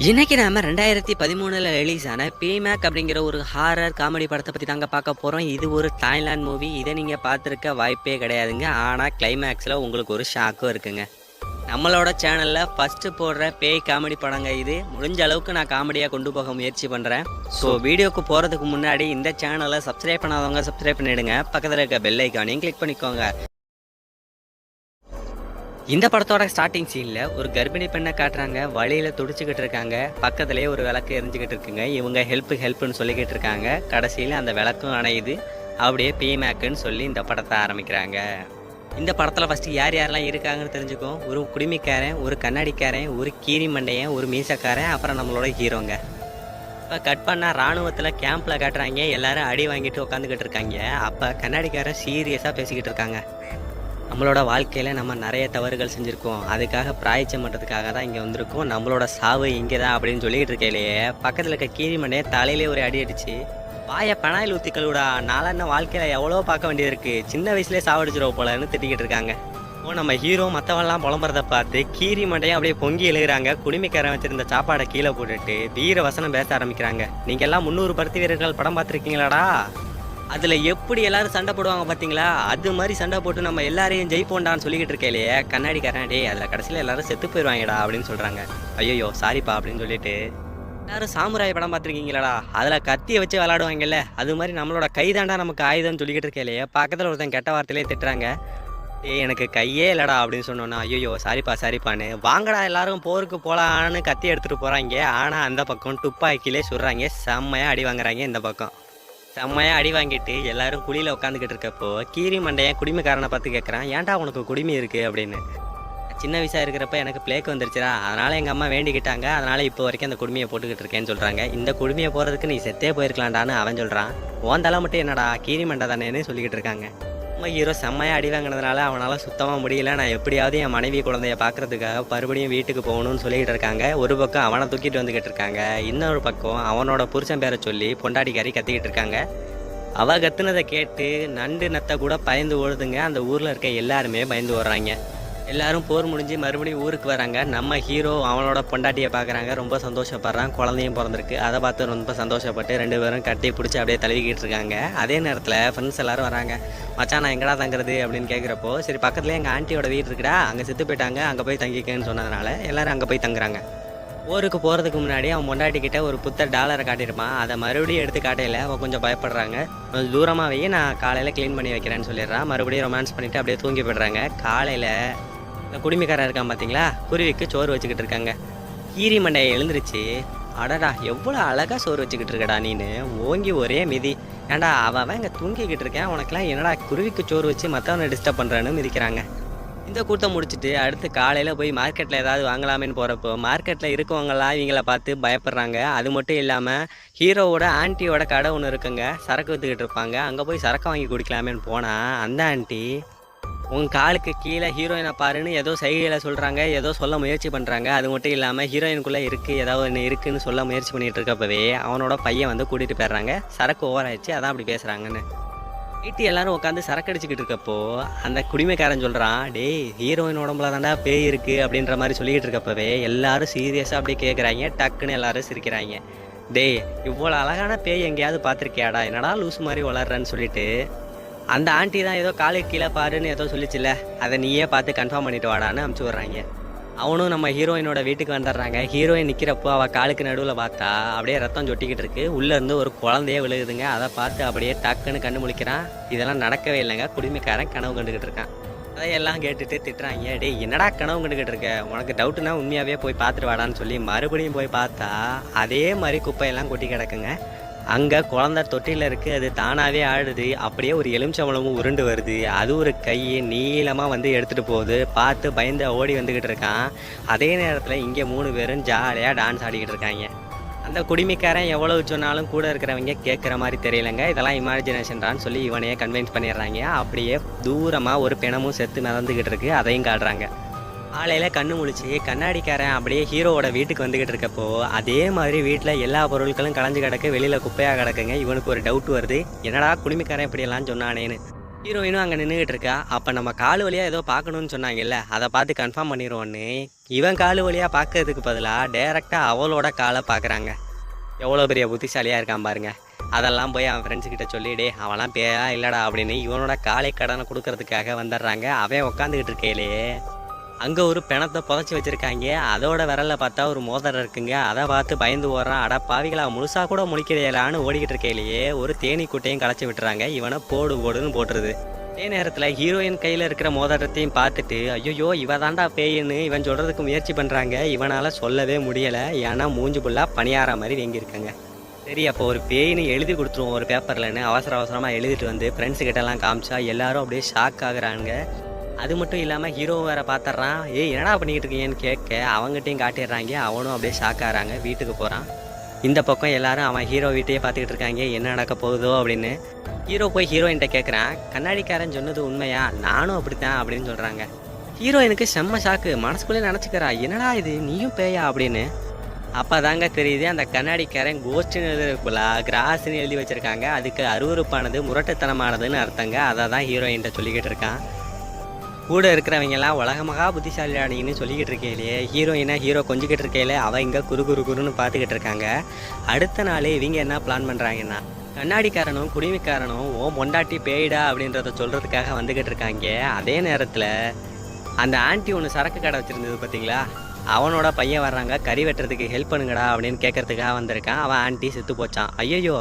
இன்னைக்கு நாம 2013ல ரிலீஸ் ஆன பேமேக் அப்படிங்கிற ஒரு ஹாரர் காமெடி படத்தை பத்தி தாங்க பார்க்க போறோம். இது ஒரு தாய்லாந்து மூவி. இதை நீங்க பார்த்துருக்க வாய்ப்பே கிடையாதுங்க. ஆனா கிளைமேக்ஸ்ல உங்களுக்கு ஒரு ஷாக்கும் இருக்குங்க. நம்மளோட சேனல்ல ஃபர்ஸ்ட் போடுற பேய் காமெடி படங்க இது. முடிஞ்ச அளவுக்கு நான் காமெடியா கொண்டு போக முயற்சி பண்றேன். ஸோ வீடியோக்கு போறதுக்கு முன்னாடி இந்த சேனலை சப்ஸ்கிரைப் பண்ணாதவங்க சப்ஸ்கிரைப் பண்ணிடுங்க. பக்கத்தில் இருக்க பெல் ஐக்கானையும் கிளிக் பண்ணிக்கோங்க. இந்த படத்தோட ஸ்டார்டிங் சீனில் ஒரு கர்ப்பிணி பெண்ணை காட்டுறாங்க. வழியில் துடிச்சுக்கிட்டு இருக்காங்க. பக்கத்துலேயே ஒரு விளக்கு எரிஞ்சுக்கிட்டு இருக்குங்க. இவங்க ஹெல்ப்னு சொல்லிக்கிட்டு இருக்காங்க. கடைசியில் அந்த விளக்கும் அணையுது. அப்படியே பேமேக்குன்னு சொல்லி இந்த படத்தை ஆரம்பிக்கிறாங்க. இந்த படத்தில் ஃபஸ்ட்டு யார் யாரெல்லாம் இருக்காங்கன்னு தெரிஞ்சுக்கும். ஒரு குடிமிக்காரன், ஒரு கண்ணாடிக்காரன், ஒரு கீரி மண்டையன், ஒரு மீசக்காரன், அப்புறம் நம்மளோட ஹீரோங்க. இப்போ கட் பண்ணால் இராணுவத்தில் கேம்பில் காட்டுறாங்க. எல்லாரும் அடி வாங்கிட்டு உட்காந்துக்கிட்டு இருக்காங்க. அப்போ கண்ணாடிக்காரன் சீரியஸாக பேசிக்கிட்டு இருக்காங்க. நம்மளோட வாழ்க்கையில் நம்ம நிறைய தவறுகள் செஞ்சுருக்கோம். அதுக்காக பிராய்ச்சம் பண்ணுறதுக்காக தான் இங்கே வந்திருக்கோம். நம்மளோட சாவு இங்கே தான் அப்படின்னு சொல்லிக்கிட்டு இருக்கையிலேயே பக்கத்தில் இருக்க கீரி மண்டையை தலையிலே ஒரு அடி அடிச்சு, வாயை பனாயில் ஊற்றி கழுவிடா, நாளான வாழ்க்கையில் எவ்வளோ பார்க்க வேண்டியது இருக்குது, சின்ன வயசுலேயே சாவடிச்சிருவோம் போலன்னு திட்டிக்கிட்டு இருக்காங்க. நம்ம ஹீரோ மற்றவெல்லாம் புலம்புறதை பார்த்து கீரி மண்டையும் அப்படியே பொங்கி எழுகிறாங்க. குடிமைக்காரன் வச்சிருந்த சாப்பாடை கீழே போட்டுட்டு வீர வசனம் பேச ஆரம்பிக்கிறாங்க. நீங்கள் எல்லாம் 300 பருத்தி வீரர்கள் படம் பார்த்துருக்கீங்களாடா? அதில் எப்படி எல்லாரும் சண்டை போடுவாங்க பார்த்தீங்களா? அது மாதிரி சண்டை போட்டு நம்ம எல்லாரையும் ஜெயிப்போண்டான்னு சொல்லிக்கிட்டு இருக்கேலையே கண்ணாடிக்காரன், டே அதில் கடைசியில் எல்லாரும் செத்து போயிடுவாங்கடா அப்படின்னு சொல்கிறாங்க. ஐயோ சாரிப்பா அப்படின்னு சொல்லிட்டு, எல்லாரும் சாமுராய் படம் பார்த்துருக்கீங்களாடா? அதில் கத்தியை வச்சு விளாடுவாங்கல்ல, அது மாதிரி நம்மளோட கைதாண்டா நமக்கு ஆயுதம்னு சொல்லிக்கிட்டு இருக்கேலையே பக்கத்தில் ஒருத்தன் கெட்ட வார்த்தையிலே திட்டுறாங்க. எனக்கு கையே இல்லைடா அப்படின்னு சொன்னோன்னா, ஐயோ சாரிப்பான்னு வாங்கடா எல்லாரும் போருக்கு போகலான்னு கத்தி எடுத்துகிட்டு போகிறாங்க. ஆனால் அந்த பக்கம் துப்பாக்கிலே சுடுறாங்க. செம்மையாக அடி வாங்குறாங்க. இந்த பக்கம் செம்மையாக அடி வாங்கிட்டு எல்லாரும் குழியில் உட்காந்துக்கிட்டு இருக்கப்போ கீரி மண்டையன் குடிமைக்காரனை பார்த்து கேட்குறான், ஏன்டா உனக்கு குடிமை இருக்குது அப்படின்னு. சின்ன வயசாக இருக்கிறப்ப எனக்கு பிளேக்கு வந்துருச்சுடா, அதனால் எங்கள் அம்மா வேண்டிக்கிட்டாங்க, அதனால் இப்போ வரைக்கும் அந்த குடுமையை போட்டுக்கிட்டு இருக்கேன்னு சொல்கிறாங்க. இந்த குடுமையை போகிறதுக்கு நீ செத்தே போயிருக்கலான்டான்னு அவன் சொல்கிறான். ஓன் தலை மட்டும் என்னடா கீரி மண்டை தானேன்னு சொல்லிக்கிட்டு இருக்காங்க. நம்ம ஹீரோ செம்மையாக அடி வாங்கினதுனால அவனால் சுத்தமாக முடியல. நான் எப்படியாவது என் மனைவி குழந்தைய பார்க்குறதுக்காக மறுபடியும் வீட்டுக்கு போகணும்னு சொல்லிக்கிட்டு இருக்காங்க. ஒரு பக்கம் அவனை தூக்கிட்டு வந்துக்கிட்டு இருக்காங்க. இன்னொரு பக்கம் அவனோட புருஷன் பேரை சொல்லி பொண்டாடிக்காரி கத்திக்கிட்டு இருக்காங்க. அவள் கத்துனதை கேட்டு நண்டு நத்தை கூட பயந்து ஓடுதுங்க. அந்த ஊரில் இருக்க எல்லாருமே பயந்து ஓடுறாங்க. எல்லாரும் போர் முடிஞ்சு மறுபடியும் ஊருக்கு வராங்க. நம்ம ஹீரோ அவனோட பொண்டாட்டியை பார்க்குறாங்க. ரொம்ப சந்தோஷப்படுறான். குழந்தையும் பிறந்திருக்கு. அதை பார்த்து ரொம்ப சந்தோஷப்பட்டு 2 பேரும் கட்டி பிடிச்சி அப்படியே தழுவிக்கிட்டு இருக்காங்க. அதே நேரத்தில் ஃப்ரெண்ட்ஸ் எல்லோரும் வராங்க. மச்சான் நான் எங்கடா தங்குறது அப்படின்னு கேட்குறப்போ, சரி பக்கத்துலேயே எங்கள் ஆண்டியோட வீடு இருக்குடா, அங்கே செத்து போயிட்டாங்க, அங்கே போய் தங்கிக்கன்னு சொன்னதுனால எல்லோரும் அங்கே போய் தங்குறாங்க. ஊருக்கு போகிறதுக்கு முன்னாடி அவன் பொண்டாட்டிக்கிட்ட ஒரு புத்த டாலரை காட்டியிருப்பான். அதை மறுபடியும் எடுத்து காட்டையில் அவன் கொஞ்சம் பயப்படுறாங்க. கொஞ்சம் தூரமாகவே நான் காலையில் க்ளீன் பண்ணி வைக்கிறேன்னு சொல்லிடுறான். மறுபடியும் ரொமான்ஸ் பண்ணிவிட்டு அப்படியே தூங்கி போய்டுறாங்க. காலையில் இந்த குடிமைக்காரன் இருக்கான் பார்த்தீங்களா, குருவிக்கு சோறு வச்சுக்கிட்டு இருக்காங்க. கீரி மண்டையை எழுந்துருச்சு, அடடா எவ்வளோ அழகாக சோறு வச்சுக்கிட்டு இருக்கடா நீனு, ஓங்கி ஒரே மிதி. ஏன்டா அவன் இங்கே தூங்கிக்கிட்டு இருக்கேன், உனக்கெல்லாம் என்னடா குருவிக்கு சோறு வச்சு மற்றவனை டிஸ்டர்ப் பண்ணுறான்னு மிதிக்கிறாங்க. இந்த கூட்டம் முடிச்சுட்டு அடுத்து காலையில் போய் மார்க்கெட்டில் ஏதாவது வாங்கலாமேன்னு போகிறப்போ மார்க்கெட்டில் இருக்கவங்களாம் இவங்களை பார்த்து பயப்படுறாங்க. அது மட்டும் இல்லாமல் ஹீரோவோட ஆண்டியோட கடை ஒன்று இருக்குங்க, சரக்கு விற்றுக்கிட்டு இருப்பாங்க. அங்கே போய் சரக்கு வாங்கி குடிக்கலாமேன்னு போனால் அந்த ஆண்டி உங்கள் காலுக்கு கீழே ஹீரோயினை பாருன்னு ஏதோ சைகையில் சொல்கிறாங்க, ஏதோ சொல்ல முயற்சி பண்ணுறாங்க. அது மட்டும் இல்லாமல் ஹீரோயினுக்குள்ளே இருக்குது, ஏதாவது ஒன்று இருக்குதுன்னு சொல்ல முயற்சி பண்ணிகிட்டு இருக்கப்பவே அவனோட பையன் வந்து கூட்டிகிட்டு போயிடுறாங்க. சரக்கு ஓவர் ஆயிடுச்சு, அதான் அப்படி பேசுகிறாங்கன்னு. வீட்டு எல்லாரும் உட்காந்து சரக்கு அடிச்சுக்கிட்டு இருக்கப்போ அந்த குடிமைக்காரன் சொல்கிறான், டேய் ஹீரோயின் உடம்புல தாண்டா பேய் இருக்குது அப்படின்ற மாதிரி சொல்லிக்கிட்டு இருக்கப்பவே எல்லாரும் சீரியஸாக அப்படியே கேட்குறாங்க. டக்குன்னு எல்லாரும் சிரிக்கிறாங்க. டேய் இவ்வளோ அழகான பேய் எங்கேயாவது பார்த்துருக்கியாடா, என்னடா லூஸ் மாதிரி வளர்றன்னு சொல்லிட்டு அந்த ஆண்டி தான் ஏதோ காலுக்கு கீழே பாருன்னு ஏதோ சொல்லிச்சுல, அதை நீயே பார்த்து கன்ஃபார்ம் பண்ணிட்டு வாடான்னு அமுச்சு விட்றாங்க. அவனும் நம்ம ஹீரோயினோட வீட்டுக்கு வந்துடுறாங்க. ஹீரோயின் நிற்கிறப்போ அவள் காலுக்கு நடுவில் பார்த்தா அப்படியே ரத்தம் சொட்டிக்கிட்டு இருக்கு. உள்ளேருந்து ஒரு குழந்தையே விழுகுதுங்க. அதை பார்த்து அப்படியே டக்குன்னு கண்ணு முழிக்கிறான். இதெல்லாம் நடக்கவே இல்லைங்க, குடிமைக்காரன் கனவு கண்டுக்கிட்டு இருக்கான். அதையெல்லாம் கேட்டுட்டு திட்டுறாங்க, டே என்னடா கனவு கண்டுக்கிட்டு இருக்க, உனக்கு டவுட்டுனா உண்மையாகவே போய் பார்த்துட்டு வாடான்னு சொல்லி மறுபடியும் போய் பார்த்தா அதே மாதிரி குப்பையெல்லாம் கொட்டி கிடக்குங்க. அங்கே குழந்தை தொட்டியில் இருக்குது, அது தானாகவே ஆடுது. அப்படியே ஒரு எலுமிச்சம்பழமும் உருண்டு வருது. அது ஒரு கை நீளமாக வந்து எடுத்துகிட்டு போகுது. பார்த்து பயந்து ஓடி வந்துக்கிட்டு இருக்கான். அதே நேரத்தில் இங்கே 3 பேரும் ஜாலியாக டான்ஸ் ஆடிக்கிட்டு இருக்காங்க. அந்த குடிமைக்காரன் எவ்வளவு சொன்னாலும் கூட இருக்கிறவங்க கேட்குற மாதிரி தெரியலைங்க. இதெல்லாம் இமேஜினேஷன்றான்னு சொல்லி இவனையே கன்வின்ஸ் பண்ணிடுறாங்க. அப்படியே தூரமாக ஒரு பிணமும் செத்து நடந்துக்கிட்டு இருக்கு, அதையும் காட்டுறாங்க. காலையில் கண்ணு முழிச்சு கண்ணாடிக்காரன் அப்படியே ஹீரோவோட வீட்டுக்கு வந்துக்கிட்டு இருக்கப்போ அதே மாதிரி வீட்டில் எல்லா பொருட்களும் கலைஞ்சு கிடக்கு, வெளியில் குப்பையாக கிடக்குங்க. இவனுக்கு ஒரு டவுட் வருது, என்னடா குடிமைக்காரன் இப்படியெல்லாம் சொன்னானேன்னு. ஹீரோயினும் அங்கே நின்றுக்கிட்டு இருக்கா. அப்போ நம்ம காலு வழியாக ஏதோ பார்க்கணுன்னு சொன்னாங்கல்ல, அதை பார்த்து கன்ஃபார்ம் பண்ணிடுவோன்னு இவன் காலு வழியாக பார்க்கறதுக்கு பதிலாக டேரெக்டாக அவளோட காலை பார்க்குறாங்க. எவ்வளோ பெரிய புத்திசாலியாக இருக்கான் பாருங்க. அதெல்லாம் போய் அவன் ஃப்ரெண்ட்ஸுக்கிட்ட சொல்லிடே அவன்லாம் பேயா இல்லைடா அப்படின்னு இவனோட காலை கடனை கொடுக்கறதுக்காக வந்துடுறாங்க. அவன் உட்காந்துக்கிட்டு இருக்கையிலேயே அங்கே ஒரு பிணத்தை புதைச்சி வச்சுருக்காங்க. அதோட விரலில் பார்த்தா ஒரு மோதிரம் இருக்குங்க. அதை பார்த்து பயந்து ஓடுறான். அட பாவிகளா முழுசாக கூட முழிக்கிறேலான்னு ஓடிக்கிட்டு இருக்கையிலேயே ஒரு தேனீ குட்டையும் களைச்சி விட்டுறாங்க. இவனை போடு போடுன்னு போட்டுருது. அதே நேரத்தில் ஹீரோயின் கையில் இருக்கிற மோதிரத்தையும் பார்த்துட்டு ஐயோ இவ தாண்டா பேயின்னு இவன் சொல்கிறதுக்கு முயற்சி பண்ணுறாங்க. இவனால் சொல்லவே முடியலை. ஏன்னா மூஞ்சி ஃபுல்லாக பணியார மாதிரி வெங்கியிருக்காங்க. சரி அப்போ ஒரு பேயின்னு எழுதி கொடுத்துருவோம் ஒரு பேப்பர்லன்னு அவசர அவசரமாக எழுதிட்டு வந்து ஃப்ரெண்ட்ஸுக்கிட்டலாம் காமிச்சா எல்லாரும் அப்படியே ஷாக் ஆகுறாங்க. அது மட்டும் இல்லாமல் ஹீரோ வேறு பார்த்துட்றான். என்னடா பண்ணிக்கிட்டு இருக்கீங்கன்னு கேட்க அவங்ககிட்டையும் காட்டிடுறாங்க. அவனும் அப்படியே ஷாக் ஆகிறாங்க. வீட்டுக்கு போகிறான். இந்த பக்கம் எல்லாரும் அவன் ஹீரோ வீட்டையே பார்த்துக்கிட்டு இருக்காங்க என்ன நடக்க போகுதோ அப்படின்னு. ஹீரோ போய் ஹீரோயின்கிட்ட கேட்குறான், கண்ணாடிக்காரன் சொன்னது உண்மையா? நானும் அப்படித்தான் அப்படின்னு சொல்கிறாங்க. ஹீரோயினுக்கு செம்ம ஷாக்கு. மனசுக்குள்ளே நினச்சிக்கிறா என்னடா இது நீயும் பேயா அப்படின்னு. அப்போ தாங்க தெரியுது அந்த கண்ணாடிக்காரன் கோஸ்ட்னு எழுதுறதுக்குள்ளா கிராஸ்ன்னு எழுதி வச்சுருக்காங்க. அதுக்கு அருவறுப்பானது முரட்டுத்தனமானதுன்னு அர்த்தங்க. அதை தான் ஹீரோயின்கிட்ட சொல்லிக்கிட்டு இருக்கான். கூட இருக்கிறவங்கெல்லாம் உலகமகா புத்திசாலியாடின்னு சொல்லிக்கிட்டு இருக்கையிலேயே ஹீரோ கொஞ்சிக்கிட்டு இருக்கையில அவள் இங்கே குறுன்னு பார்த்துக்கிட்டு இருக்காங்க. அடுத்த நாள் இவங்க என்ன பிளான் பண்ணுறாங்கன்னா கண்ணாடிக்காரனும் குடிமைக்காரனும் பொண்டாட்டி பேயிடா அப்படின்றத சொல்கிறதுக்காக வந்துக்கிட்டு இருக்காங்க. அதே நேரத்தில் அந்த ஆன்ட்டி ஒன்று சரக்கு கடை வச்சுருந்தது பார்த்தீங்களா, அவனோட பையன் வர்றாங்க. கறி வெட்டுறதுக்கு ஹெல்ப் பண்ணுங்கடா அப்படின்னு கேட்கறதுக்காக வந்திருக்கான். அவன் ஆன்ட்டி செத்து போச்சான். ஐயோ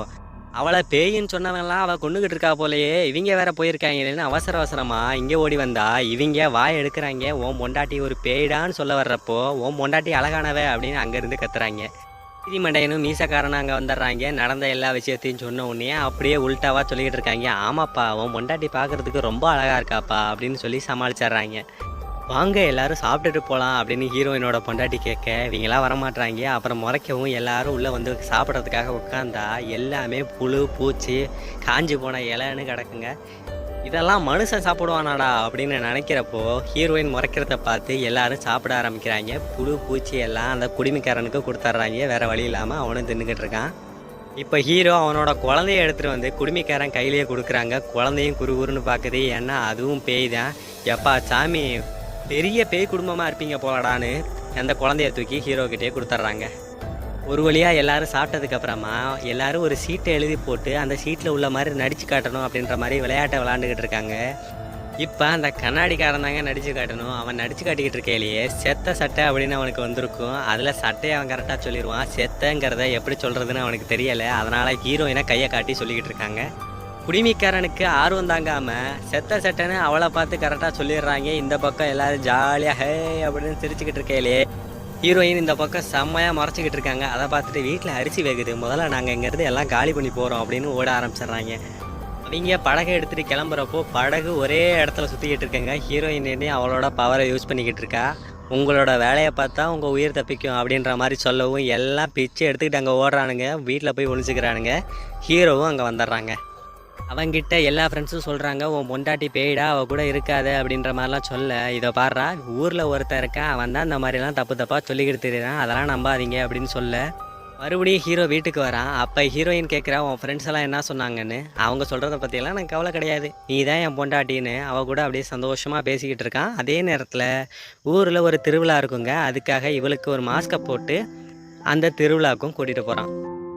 அவளை பேயின்னு சொன்னவங்கலாம் அவள் கொண்டுகிட்டு இருக்கா போலையே. இவங்க வேற போயிருக்காங்க இல்லைன்னு அவசரமாக இங்கே ஓடி வந்தா இவங்க வாய் எடுக்கிறாங்க. பொண்டாட்டி ஒரு பேயிடான்னு சொல்ல வர்றப்போ பொண்டாட்டி அழகானவ அப்படின்னு அங்கேருந்து கத்துறாங்க. மண்டையனும் மீசக்காரனும் அங்கே வந்துடுறாங்க. நடந்த எல்லா விஷயத்தையும் சொன்ன உடனே அப்படியே உல்ட்டாவாக சொல்லிக்கிட்டு இருக்காங்க. ஆமாப்பா பொண்டாட்டி பார்க்குறதுக்கு ரொம்ப அழகாக இருக்காப்பா அப்படின்னு சொல்லி சமாளிச்சிட்றாங்க. வாங்க எல்லாரும் சாப்பிட்டுட்டு போகலாம் அப்படின்னு ஹீரோயினோட பொண்டாட்டி கேட்க இவங்களாம் வரமாட்றாங்க. அப்புறம் முறைக்கவும் எல்லாரும் உள்ளே வந்து சாப்பிட்றதுக்காக உட்காந்தா எல்லாமே புழு பூச்சி காஞ்சி போன இலைன்னு கிடக்குங்க. இதெல்லாம் மனுஷன் சாப்பிடுவானாடா அப்படின்னு நினைக்கிறப்போ ஹீரோயின் முறைக்கிறத பார்த்து எல்லாரும் சாப்பிட ஆரம்பிக்கிறாங்க. புழு பூச்சி எல்லாம் அந்த குடிமைக்காரனுக்கு கொடுத்துட்றாங்க. வேறு வழி இல்லாமல் அவனும் தின்னுக்கிட்டு இருக்கான். இப்போ ஹீரோ அவனோட குழந்தைய எடுத்துகிட்டு வந்து குடிமைக்காரன் கையிலேயே கொடுக்குறாங்க. குழந்தையும் குறுகுறுன்னு பார்க்குது. ஏன்னா அதுவும் பேய் தான். எப்பா சாமி பெரிய பேய் குடும்பமாக இருப்பீங்க போலடான்னு அந்த குழந்தைய தூக்கி ஹீரோக்கிட்டே கொடுத்துட்றாங்க. ஒரு வழியாக எல்லோரும் சாப்பிட்டதுக்கப்புறமா எல்லோரும் ஒரு சீட்டை எழுதி போட்டு அந்த சீட்டில் உள்ள மாதிரி நடித்து காட்டணும் அப்படின்ற மாதிரி விளையாட்டை விளாண்டுக்கிட்டு இருக்காங்க. இப்போ அந்த கண்ணாடிக்காரன் தாங்க நடித்து காட்டணும். அவன் நடித்து காட்டிக்கிட்டு இருக்கையிலேயே செத்த சட்டை அப்படின்னு அவனுக்கு வந்திருக்கும். அதில் சட்டையை அவன் கரெக்டாக சொல்லிடுவான். செத்தைங்கிறத எப்படி சொல்கிறதுன்னு அவனுக்கு தெரியலை. அதனால் ஹீரோயினை கையை காட்டி சொல்லிக்கிட்டு இருக்காங்க. குடிமைக்காரனுக்கு ஆர்வம் தாங்காமல் செத்த சட்டைன்னு அவளை பார்த்து கரெக்டாக சொல்லிடுறாங்க. இந்த பக்கம் எல்லோரும் ஜாலியாக ஹே அப்படின்னு சிரிச்சுக்கிட்டு இருக்கையிலே ஹீரோயின் இந்த பக்கம் செம்மையாக மறைச்சிக்கிட்டு இருக்காங்க. அதை பார்த்துட்டு வீட்டில் அரிசி வேகுது, முதல்ல நாங்கள் இங்கேருந்து எல்லாம் காலி பண்ணி போகிறோம் அப்படின்னு ஓட ஆரம்பிச்சிடுறாங்க. அவங்க படகை எடுத்துகிட்டு கிளம்புறப்போ படகு ஒரே இடத்துல சுற்றிக்கிட்டு இருக்காங்க. ஹீரோயின் அவளோட பவரை யூஸ் பண்ணிக்கிட்டு இருக்கா. உங்களோட வேலையை பார்த்தா உங்கள் உயிர் தப்பிக்கும் அப்படின்ற மாதிரி சொல்லவும் எல்லாம் பிச்சு எடுத்துக்கிட்டு அங்கே ஓடுறானுங்க. வீட்டில் போய் ஒழிச்சிக்கிறானுங்க. ஹீரோவும் அங்கே வந்துடுறாங்க. அவங்கிட்ட எல்லா ஃப்ரெண்ட்ஸும் சொல்கிறாங்க பொண்டாட்டி பேயிடா அவள் கூட இருக்காது அப்படின்ற மாதிரிலாம் சொல்ல, இதை பாடுறா ஊரில் ஒருத்தன் இருக்கான் அவன் தான் இந்த மாதிரிலாம் தப்பாக சொல்லிக்கிட்டு தெரியுறான், அதெல்லாம் நம்பாதீங்க அப்படின்னு சொல்ல மறுபடியும் ஹீரோ வீட்டுக்கு வரான். அப்போ ஹீரோயின் கேட்குறா உன் ஃப்ரெண்ட்ஸ் எல்லாம் என்ன சொன்னாங்கன்னு. அவங்க சொல்கிறத பற்றியெல்லாம் எனக்கு கவலை கிடையாது, நீ தான் என் பொண்டாட்டின்னு அவள் கூட அப்படியே சந்தோஷமாக பேசிக்கிட்டு இருக்கான். அதே நேரத்தில் ஊரில் ஒரு திருவிழா இருக்குங்க. அதுக்காக இவளுக்கு ஒரு மாஸ்கை போட்டு அந்த திருவிழாவுக்கும் கூட்டிகிட்டு போகிறான்.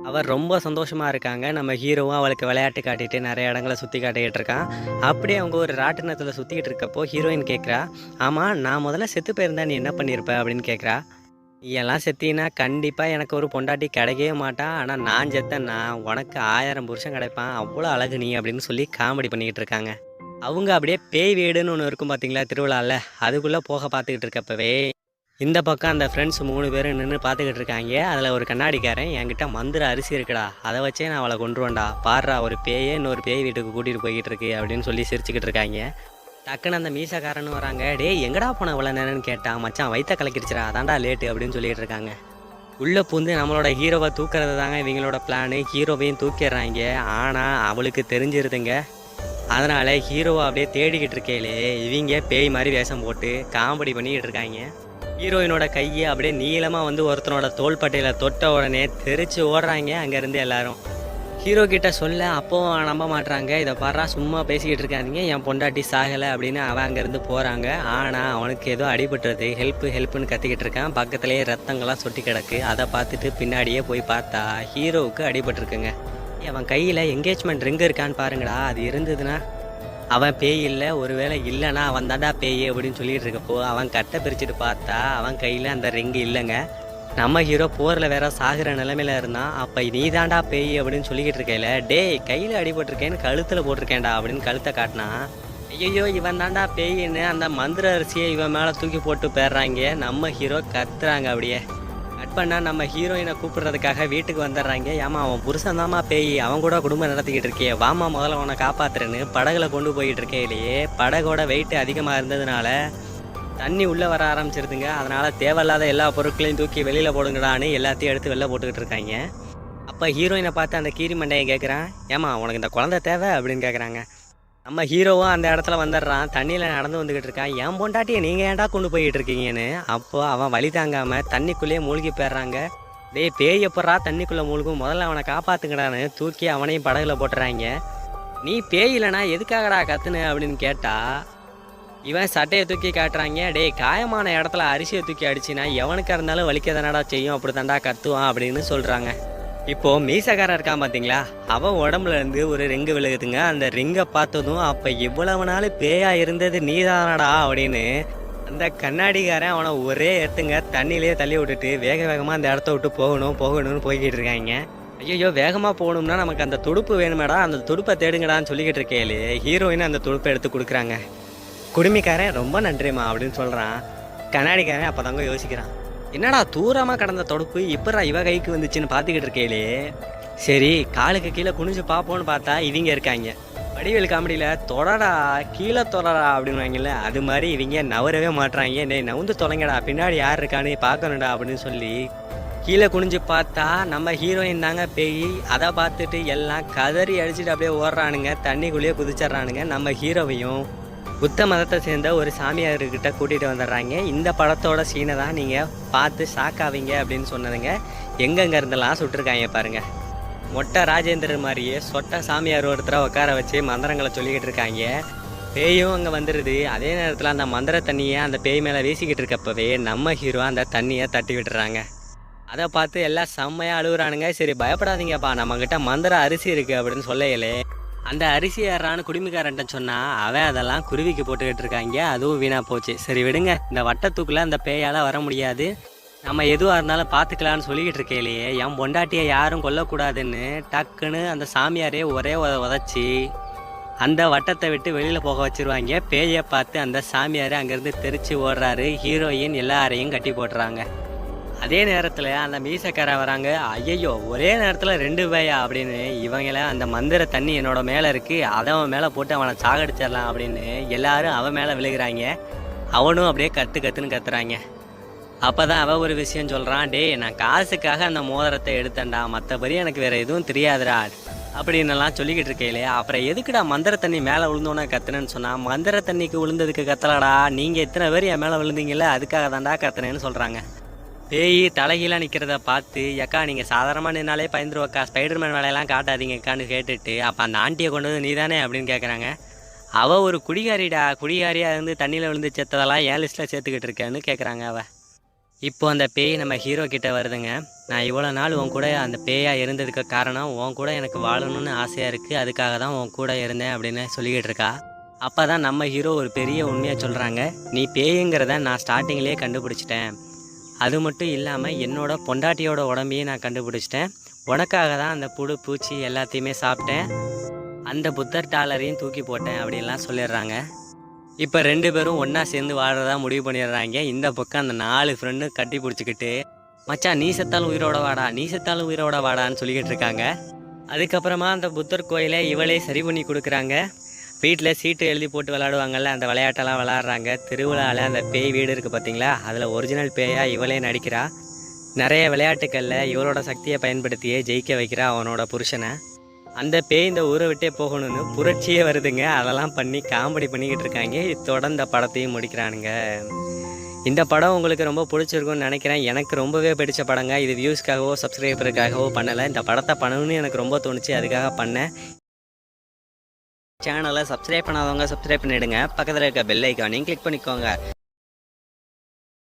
அவர் ரொம்ப சந்தோஷமாக இருக்காங்க. நம்ம ஹீரோவும் அவளுக்கு விளையாட்டு காட்டிட்டு நிறைய இடங்களை சுற்றி காட்டிக்கிட்டு இருக்கான். அப்படியே அவங்க ஒரு ராட்டினத்தில் சுற்றிக்கிட்டு இருக்கப்போ ஹீரோயின் கேட்குறா, ஆமாம் நான் முதல்ல செத்து போயிருந்தா நீ என்ன பண்ணியிருப்ப அப்படின்னு கேட்குறா. எல்லாம் செத்தினா கண்டிப்பாக எனக்கு ஒரு பொண்டாட்டி கிடைக்கவே மாட்டான், ஆனால் நான் செத்தேன்னா உனக்கு 1000 புருஷன் கிடைப்பான், அவ்வளோ அழகு நீ அப்படின்னு சொல்லி காமெடி பண்ணிக்கிட்டு இருக்காங்க. அவங்க அப்படியே பேய் வீடுன்னு ஒன்று இருக்கும் பார்த்தீங்களா திருவிழாவில், அதுக்குள்ளே போக பார்த்துக்கிட்டு இருக்கப்பவே இந்த பக்கம் அந்த ஃப்ரெண்ட்ஸ் 3 பேரும் நின்று பார்த்துக்கிட்டு இருக்காங்க. அதில் ஒரு கண்ணாடிக்காரன் என்கிட்ட மந்திர அரிசி இருக்குடா, அதை வச்சே நான் அவளை கொண்டுருவேன்டா, பாடுறா ஒரு பேயே இன்னொரு பேய் வீட்டுக்கு கூட்டிகிட்டு போய்கிட்டு இருக்கு அப்படின்னு சொல்லி சிரிச்சுக்கிட்டு இருக்காங்க. டக்குன்னு அந்த மீசக்காரன்னு வராங்க. டே எங்கடா போன இவ்வளோ நேரம்னு கேட்டான். மச்சான் வயிற்ற கலக்கிடுச்சிடா அதான்டா லேட்டு அப்படின்னு சொல்லிட்டு இருக்காங்க. உள்ளே பூந்து நம்மளோட ஹீரோவை தூக்குறது தாங்க இவங்களோட பிளானு. ஹீரோவையும் தூக்கிடுறாங்க. ஆனால் அவளுக்கு தெரிஞ்சிருதுங்க. அதனால் ஹீரோவை அப்படியே தேடிக்கிட்டு இருக்கையிலே இவங்க பேய் மாதிரி வேஷம் போட்டு காமெடி பண்ணிக்கிட்டு இருக்காங்க. ஹீரோயினோட கையை அப்படியே நீளமாக வந்து ஒருத்தனோட தோள்பட்டையில் தொட்ட உடனே தெரிச்சு ஓடுறாங்க அங்கேருந்து எல்லாரும். ஹீரோ கிட்ட சொல்ல அப்போ நம்ப மாட்றாங்க. இதை பாரா சும்மா பேசிக்கிட்டு இருக்காதீங்க, என் பொண்டாட்டி சாகலை அப்படின்னு அவன் அங்கேருந்து போகிறாங்க. ஆனால் அவனுக்கு ஏதோ அடிபட்டுறது, ஹெல்ப்புன்னு கத்திக்கிட்டு இருக்கான். பக்கத்துலேயே ரத்தங்கள்லாம் சொட்டி கிடக்கு. அதை பார்த்துட்டு பின்னாடியே போய் பார்த்தா ஹீரோவுக்கு அடிபட்டுருக்குங்க. அவன் கையில் என்கேஜ்மெண்ட் ரிங் இருக்கான்னு பாருங்கடா, அது இருந்ததுன்னா அவன் பேய் இல்லை, ஒருவேளை இல்லைன்னா அவன் தாண்டா பேய் அப்படின்னு சொல்லிட்டு இருக்கப்போ அவன் கட்டை பிரிச்சுட்டு பார்த்தா அவன் கையில் அந்த ரிங்கு இல்லைங்க. நம்ம ஹீரோ போரில் வேற சாகிற நிலைமையில இருந்தான். அப்போ நீ தாண்டா பேய் அப்படின்னு சொல்லிக்கிட்டு இருக்கையில, டேய் கையில் அடிபட்டிருக்கேன்னு கழுத்தில் போட்டிருக்கேன்டா அப்படின்னு கழுத்தை காட்டினா, ஐயோ இவன் தாண்டா பேயின்னு அந்த மந்திர அரிசியை இவன் மேலே தூக்கி போட்டு போயிடுறாங்க. நம்ம ஹீரோ கத்துறாங்க. அப்படியே கட் பண்ணால் நம்ம ஹீரோயினை கூப்பிடுறதுக்காக வீட்டுக்கு வந்துடுறாங்க. ஏமா அவன் புருஷன் தாம்மா பேய், அவன் கூட குடும்பம் நடத்திக்கிட்டு இருக்கே, வாமா முதல்ல அவனை காப்பாத்துறேன்னு படகுல கொண்டு போயிட்டு இருக்கையிலேயே படகோட வெயிட் அதிகமாக இருந்ததுனால தண்ணி உள்ளே வர ஆரம்பிச்சிருதுங்க. அதனால் தேவையில்லாத எல்லா பொருட்களையும் தூக்கி வெளியில் போடுங்கடான்னு எல்லாத்தையும் எடுத்து வெளில போட்டுக்கிட்டு இருக்காங்க. அப்போ ஹீரோயினை பார்த்து அந்த கீரி மண்டையை கேட்குறான், ஏமா உனக்கு இந்த குழந்தை தேவை அப்படின்னு கேட்குறாங்க. நம்ம ஹீரோவும் அந்த இடத்துல வந்துடுறான். தண்ணியில் நடந்து வந்துக்கிட்டு இருக்கான். என் பொண்டாட்டியை நீங்கள் ஏன்டா கொண்டு போயிட்டு இருக்கீங்கன்னு. அப்போது அவன் வழி தாங்காமல் தண்ணிக்குள்ளேயே மூழ்கி போயிடுறாங்க. டேய் பேய் எப்பட்றா தண்ணிக்குள்ளே மூழ்கும், முதல்ல அவனை காப்பாற்றுங்கடான்னு தூக்கி அவனையும் படகுல போட்டுறாங்க. நீ பேய் இல்லைனா எதுக்காகடா கத்துன அப்படின்னு கேட்டால் இவன் சட்டையை தூக்கி காட்டுறாங்க. டேய் காயமான இடத்துல அரிசியை தூக்கி அடிச்சினா எவனுக்காக இருந்தாலும் வலிக்க தானடா செய்யும், அப்படி தாண்டா கத்துவான் அப்படின்னு சொல்கிறாங்க. இப்போது மீசக்காரன் இருக்கான் பார்த்தீங்களா, அவன் உடம்புல இருந்து ஒரு ரிங்கு விழுகுதுங்க. அந்த ரிங்கை பார்த்ததும் அப்போ இவ்வளவு நாள் பேயா இருந்தது நீதானடா அப்படின்னு அந்த கண்ணாடிக்காரன் அவனை ஒரே எடுத்துங்க தண்ணியிலே தள்ளி விட்டுட்டு வேக வேகமாக அந்த இடத்த விட்டு போகணும்னு போய்கிட்டு இருக்காங்க. ஐயோ வேகமாக போகணும்னா நமக்கு அந்த துடுப்பு வேணுமேடா, அந்த துடுப்பை தேடுங்கடான்னு சொல்லிக்கிட்டு இருக்கேளே ஹீரோயின் அந்த துடுப்பை எடுத்து கொடுக்குறாங்க. குடுமிக்காரன் ரொம்ப நன்றிம்மா அப்படின்னு சொல்கிறான். கண்ணாடிக்காரன் அப்போ தாங்க யோசிக்கிறான், என்னடா தூரமாக கடந்த தொடுப்பு இப்போடா இவ கைக்கு வந்துச்சுன்னு பார்த்துக்கிட்டு இருக்கேளே. சரி காலுக்கு கீழே குனிஞ்சு பார்ப்போன்னு பார்த்தா இவங்க இருக்காங்க. வடிவேல் காமெடியில் தொடடா கீழே தொடடா அப்படின்வாங்கல்ல, அது மாதிரி இவங்க நவரவே மாட்டுறாங்க. டேய் நவுந்து தொலைங்கடா, பின்னாடி யார் இருக்கான்னு பார்க்கணுடா அப்படின்னு சொல்லி கீழே குனிஞ்சு பார்த்தா நம்ம ஹீரோயின் தாங்க பேய். அதை பார்த்துட்டு எல்லாம் கதறி அடிச்சுட்டு அப்படியே ஓடுறானுங்க, தண்ணிக்குள்ளேயே குதிச்சிட்றானுங்க. நம்ம ஹீரோவையும் புத்த மதத்தை சேர்ந்த ஒரு சாமியார்கிட்ட கூட்டிகிட்டு வந்துடுறாங்க. இந்த படத்தோட சீனை தான் நீங்கள் பார்த்து ஷாக்காவீங்க அப்படின்னு சொன்னதுங்க. எங்கெங்கே இருந்தெல்லாம் சுட்டிருக்காங்க பாருங்கள். மொட்டை ராஜேந்திரன் மாதிரியே சொட்ட சாமியார் ஒருத்தரை உட்கார வச்சு மந்திரங்களை சொல்லிக்கிட்டு இருக்காங்க. பேயும் அங்கே வந்துடுது. அதே நேரத்தில் அந்த மந்திர தண்ணியை அந்த பேய் மேலே வீசிக்கிட்டு இருக்கப்பவே நம்ம ஹீரோ அந்த தண்ணியை தட்டி விட்டுறாங்க. அதை பார்த்து எல்லாம் செம்மையாக அழுகுறானுங்க. சரி பயப்படாதீங்கப்பா, நம்மக்கிட்ட மந்திர அரிசி இருக்குது அப்படின்னு சொல்லையிலே அந்த அரிசி ஏறான்னு குடுமிக்காரன்ட்ட சொன்னால் அவன் அதெல்லாம் குருவிக்கு போட்டுக்கிட்டு இருக்காங்க. அதுவும் வீணாக போச்சு. சரி விடுங்க, இந்த வட்டத்தூக்கில் அந்த பேயால் வர முடியாது, நம்ம எதுவாக இருந்தாலும் பார்த்துக்கலான்னு சொல்லிக்கிட்டு இருக்கேலையே என் பொண்டாட்டியை யாரும் கொல்லக்கூடாதுன்னு டக்குன்னு அந்த சாமியாரே ஒரே உதச்சி அந்த வட்டத்தை விட்டு வெளியில் போக வச்சிருவாங்க. பேயை பார்த்து அந்த சாமியார் அங்கேருந்து தெரிச்சு ஓடுறாரு. ஹீரோயின் எல்லாரையும் கட்டி போட்டுறாங்க. அதே நேரத்தில் அந்த மீசக்கார வராங்க. ஐயோ ஒரே நேரத்தில் 2 பேயா அப்படின்னு இவங்கள அந்த மந்திர தண்ணி என்னோட மேலே இருக்குது, அதை அவன் மேலே போட்டு அவனை சாகடிச்சிடலாம் அப்படின்னு எல்லாரும் அவன் மேலே விழுகிறாங்க. அவனும் அப்படியே கத்துன்னு கத்துறாங்க. அப்போ தான் அவன் ஒரு விஷயம் சொல்கிறான், டேய் நான் காசுக்காக அந்த மோதிரத்தை எடுத்தேன்டா, மற்றபடி எனக்கு வேறு எதுவும் தெரியாதுடா அப்படின்னெல்லாம் சொல்லிக்கிட்டு இருக்கையிலே அப்புறம் எதுக்குடா மந்திர தண்ணி மேலே விழுந்தோன்னே கத்துனேன்னு சொன்னால், மந்திர தண்ணிக்கு விழுந்ததுக்கு கத்தலாடா, நீங்கள் எத்தனை பேர் என் மேலே விழுந்தீங்களே அதுக்காக தான்டா கத்துனேன்னு சொல்கிறாங்க. பேய் தலைகீழாக நிற்கிறத பார்த்து, எக்கா நீங்கள் சாதாரணமாக நின்னாலே பயந்துருவக்கா, ஸ்பைடர்மேன் வேலையெல்லாம் காட்டாதீங்கக்கான்னு கேட்டுட்டு, அப்போ அந்த ஆண்டியை கொண்டு வந்து நீ தானே அப்படின்னு கேட்குறாங்க. அவள் ஒரு குடிகாரிடா, குடிகாரியாக இருந்து தண்ணியில் விழுந்து செத்ததெல்லாம் ஏன் லிஸ்ட்டில் சேர்த்துக்கிட்டு இருக்கேன்னு கேட்குறாங்க அவள். இப்போ அந்த பேய் நம்ம ஹீரோ கிட்டே வருதுங்க. நான் இவ்வளோ நாள் உன் கூட அந்த பேயாக இருந்ததுக்கு காரணம் உன் கூட எனக்கு வாழணும்னு ஆசையாக இருக்குது, அதுக்காக தான் உன் கூட இருந்தேன் அப்படின்னு சொல்லிக்கிட்டு இருக்கா. அப்போ தான் நம்ம ஹீரோ ஒரு பெரிய உண்மையாக சொல்கிறாங்க, நீ பேய்ங்கிறத நான் ஸ்டார்டிங்லேயே கண்டுபிடிச்சிட்டேன், அது மட்டும் இல்லாமல் என்னோட பொண்டாட்டியோட உடம்பையும் நான் கண்டுபிடிச்சிட்டேன், உனக்காக தான் அந்த புழு பூச்சி எல்லாத்தையுமே சாப்பிட்டேன், அந்த புத்தர் டாலரையும் தூக்கி போட்டேன் அப்படின்லாம் சொல்லிடுறாங்க. இப்போ 2 பேரும் ஒன்றா சேர்ந்து வாடுறதா முடிவு பண்ணிடுறாங்க. இந்த பக்கம் அந்த 4 ஃப்ரெண்டும் கட்டி பிடிச்சிக்கிட்டு, மச்சான் நீ செத்தாலும் உயிரோட வாடா, நீ செத்தாலும் உயிரோட வாடான்னு சொல்லிக்கிட்டு இருக்காங்க. அதுக்கப்புறமா அந்த புத்தர் கோயிலை இவளே சரி பண்ணி கொடுக்குறாங்க. வீட்டில் சீட்டு எழுதி போட்டு விளையாடுவாங்கள்ல, அந்த விளையாட்டெல்லாம் விளையாடுறாங்க. திருவிழாவில் அந்த பேய் வீடு இருக்குது பார்த்தீங்களா, அதில் ஒரிஜினல் பேயாக இவளே நடிக்கிறா. நிறைய விளையாட்டுக்களில் இவளோட சக்தியை பயன்படுத்தியே ஜெயிக்க வைக்கிறா அவனோட புருஷனை. அந்த பேய் இந்த ஊரை விட்டே போகணும்னு புரட்சியே வருதுங்க. அதெல்லாம் பண்ணி காமெடி பண்ணிக்கிட்டு இருக்காங்க. இதோட இந்த படத்தையும் முடிக்கிறானுங்க. இந்த படம் உங்களுக்கு ரொம்ப பிடிச்சிருக்கும்னு நினைக்கிறேன். எனக்கு ரொம்பவே பிடிச்ச படங்க. இது வியூஸ்க்காகவோ சப்ஸ்கிரைபருக்காகவோ பண்ணலை. இந்த படத்தை பண்ணணும்னு எனக்கு ரொம்ப தோணுச்சு, அதுக்காக பண்ணேன். சேனலை சப்ஸ்கிரைப் பண்ணாதவங்க சப்ஸ்கிரைப் பண்ணிவிடுங்க. பக்கத்தில் இருக்க பெல் ஐக்கானையும் கிளிக் பண்ணிக்கோங்க.